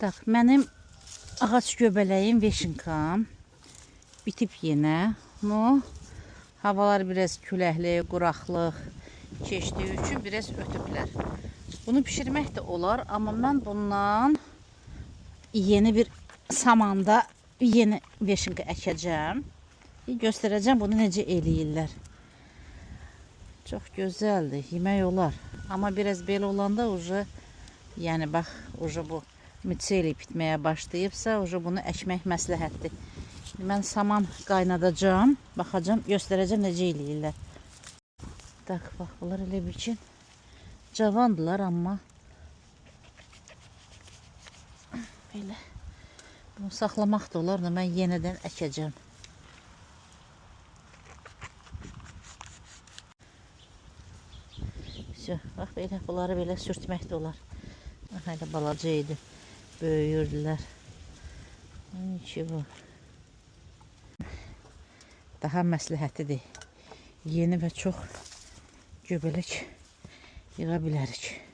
Tak, mənim ağac göbələyim veşinkam bitib yenə. No, havalar biraz küləkli, quraqlıq keçdiyi üçün biraz ötüblər. Bunu pişirmək də olar, amma mən bundan yeni bir samanda yeni veşinka əkəcəm. Göstərəcəm bunu necə eləyirlər. Çox gözəldir, yemək olar. Amma biraz belə olanda yəni bax, bu mütseli bitməyə başlayıbsa, bunu əkmək məsləhətdir. Mən saman qaynadacağım, baxacağım, göstərəcəm necə eləyirlər. Tak, bax, bunlar elə bir ki, cavandılar, amma belə bunu saxlamaq da olar da mən yenidən əkəcəm. Bax, belə, bunları belə sürtmək də olar. Hələ balaca idi, böyüyürdülər. Daha məsləhətidir. Yeni və çox göbələk yığa bilərik.